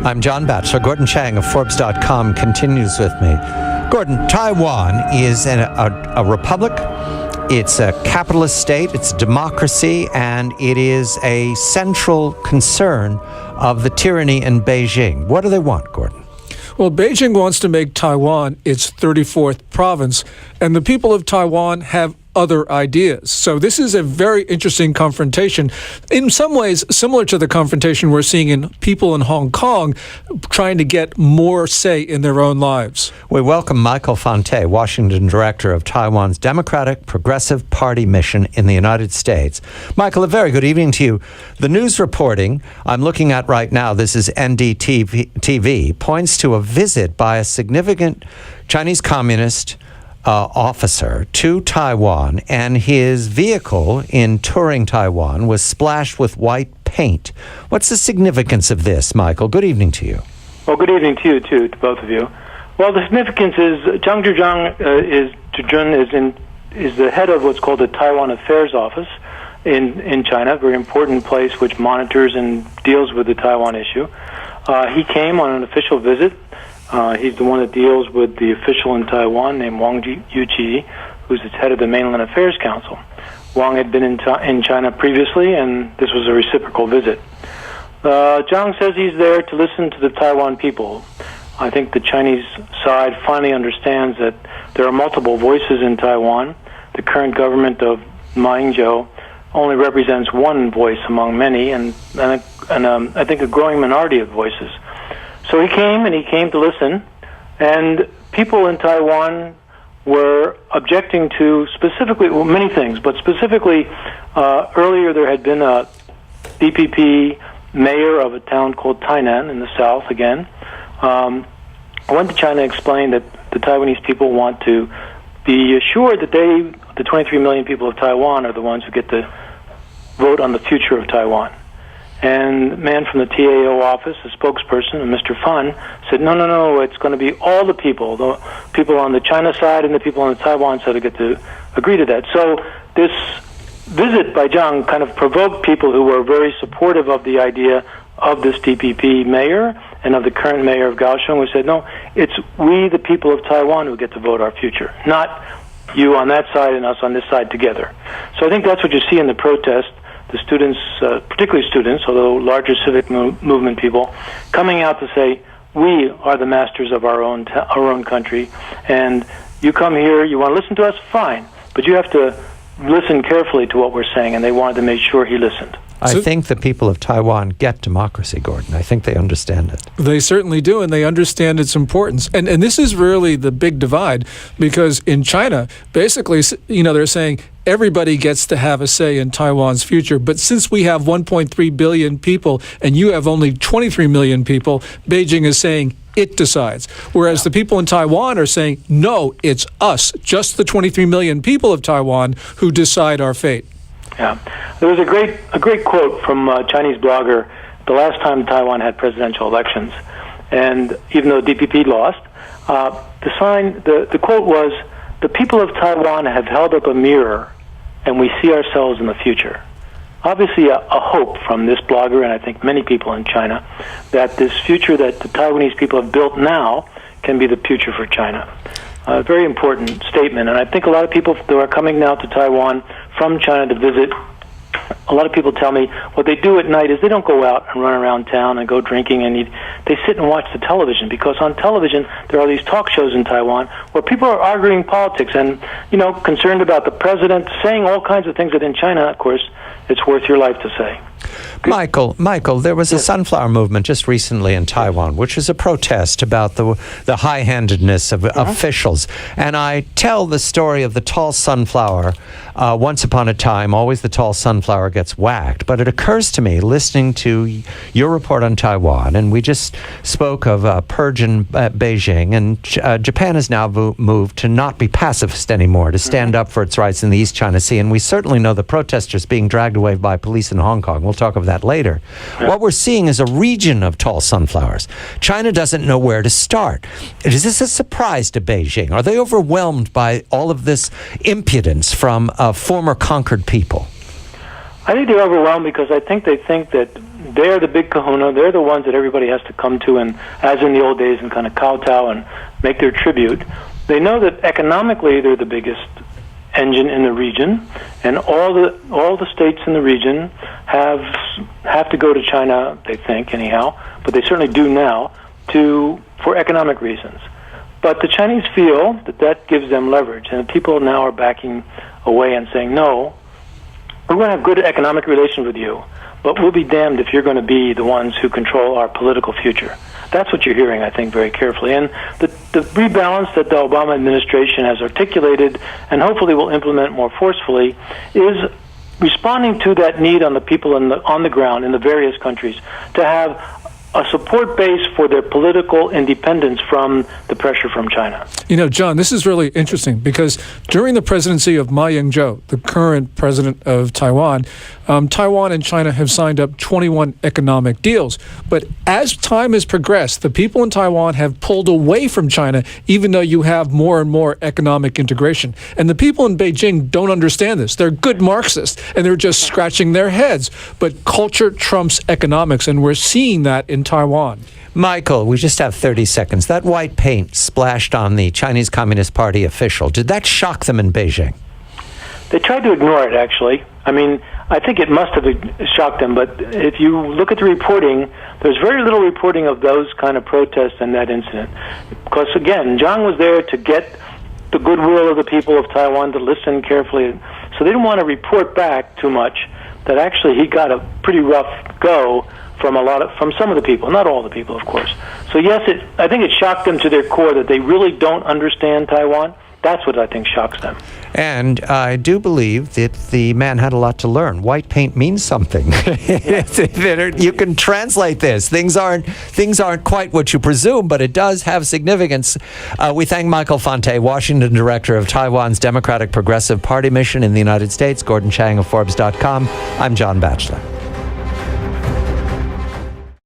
I'm John Batchelor. Gordon Chang of Forbes.com continues with me. Gordon, Taiwan is a republic. It's a capitalist state. It's a democracy, and it is a central concern of the tyranny in Beijing. What do they want, Gordon? Well, Beijing wants to make Taiwan its 34th province, and the people of Taiwan have other ideas. So this is a very interesting confrontation, in some ways similar to the confrontation we're seeing in people in Hong Kong trying to get more say in their own lives. We welcome Michael Fonte, Washington director of Taiwan's Democratic Progressive Party mission in the United States. Michael, a very good evening to you. The news reporting I'm looking at right now, this is NDTV, points to a visit by a significant Chinese communist officer to Taiwan, and his vehicle in touring Taiwan was splashed with white paint. What's the significance of this, Michael? Good evening to you. Well, good evening to you, too, to both of you. Well, the significance is Chang is the head of what's called the Taiwan Affairs Office in China, a very important place which monitors and deals with the Taiwan issue. He came on an official visit. He's the one that deals with the official in Taiwan named Wang Yuqi, who's the head of the Mainland Affairs Council. Wang had been in China previously, and this was a reciprocal visit. Zhang says he's there to listen to the Taiwan people. I think the Chinese side finally understands that there are multiple voices in Taiwan. The current government of Ma Ying-jeou only represents one voice among many, and I think a growing minority of voices. So he came to listen, and people in Taiwan were objecting to specifically, well, many things, but specifically, earlier there had been a DPP mayor of a town called Tainan in the south again. Went to China, explained that the Taiwanese people want to be assured that the 23 million people of Taiwan, are the ones who get to vote on the future of Taiwan. And the man from the TAO office, the spokesperson, Mr. Fan, said, no, it's going to be all the people on the China side and the people on the Taiwan side who get to agree to that. So this visit by Zhang kind of provoked people who were very supportive of the idea of this DPP mayor and of the current mayor of Kaohsiung, who said, no, it's we, the people of Taiwan, who get to vote our future, not you on that side and us on this side together. So I think that's what you see in the protest. The students, particularly students, although larger civic movement people, coming out to say, we are the masters of our own country, and you come here, you want to listen to us, fine, but you have to listen carefully to what we're saying, and they wanted to make sure he listened. I think the people of Taiwan get democracy, Gordon. I think they understand it. They certainly do, and they understand its importance. And this is really the big divide, because in China, basically, they're saying everybody gets to have a say in Taiwan's future. But since we have 1.3 billion people and you have only 23 million people, Beijing is saying it decides. Whereas the people in Taiwan are saying, no, it's us, just the 23 million people of Taiwan who decide our fate. Yeah, there was a great quote from a Chinese blogger the last time Taiwan had presidential elections, and even though DPP lost, the quote was, "The people of Taiwan have held up a mirror, and we see ourselves in the future." Obviously, a hope from this blogger, and I think many people in China, that this future that the Taiwanese people have built now can be the future for China. A very important statement, and I think a lot of people who are coming now to Taiwan from China to visit, a lot of people tell me what they do at night is they don't go out and run around town and go drinking and eat. They sit and watch the television, because on television there are these talk shows in Taiwan where people are arguing politics and, concerned about the president, saying all kinds of things that in China, of course, it's worth your life to say. Michael, there was a sunflower movement just recently in Taiwan, which is a protest about the high-handedness of officials. And I tell the story of the tall sunflower. Once upon a time, always the tall sunflower gets whacked. But it occurs to me, listening to your report on Taiwan, and we just spoke of purge in Beijing, and Japan has now moved to not be pacifist anymore, to stand up for its rights in the East China Sea. And we certainly know the protesters being dragged away by police in Hong Kong. We'll talk of that later. Yeah. What we're seeing is a region of tall sunflowers. China doesn't know where to start. Is this a surprise to Beijing? Are they overwhelmed by all of this impudence from former conquered people? I think they're overwhelmed because I think they think that they're the big kahuna. They're the ones that everybody has to come to, and as in the old days, and kind of kowtow and make their tribute. They know that economically they're the biggest engine in the region, and all the states in the region have to go to China. They think anyhow, but they certainly do now for economic reasons. But the Chinese feel that gives them leverage, and people now are backing away and saying, no, we're going to have good economic relations with you, but we'll be damned if you're going to be the ones who control our political future. That's what you're hearing, I think, very carefully. And the rebalance that the Obama administration has articulated and hopefully will implement more forcefully is responding to that need on the people on the ground in the various countries to have a support base for their political independence from the pressure from China. You know, John, this is really interesting because during the presidency of Ma Ying-jeou, the current president of Taiwan, Taiwan and China have signed up 21 economic deals. But as time has progressed, the people in Taiwan have pulled away from China, even though you have more and more economic integration. And the people in Beijing don't understand this. They're good Marxists, and they're just scratching their heads. But culture trumps economics, and we're seeing that in Taiwan. Michael, we just have 30 seconds. That white paint splashed on the Chinese Communist Party official, did that shock them in Beijing? They tried to ignore it, actually. I mean, I think it must have shocked them, but if you look at the reporting, there's very little reporting of those kind of protests and that incident. Because, again, Chang was there to get the goodwill of the people of Taiwan to listen carefully. So they didn't want to report back too much that actually he got a pretty rough go from some of the people, not all the people, of course. So yes, I think it shocked them to their core that they really don't understand Taiwan. That's what I think shocks them. And I do believe that the man had a lot to learn. White paint means something. You can translate this. Things aren't quite what you presume, but it does have significance. We thank Michael Fonte, Washington director of Taiwan's Democratic Progressive Party mission in the United States. Gordon Chang of Forbes.com. I'm John Batchelor.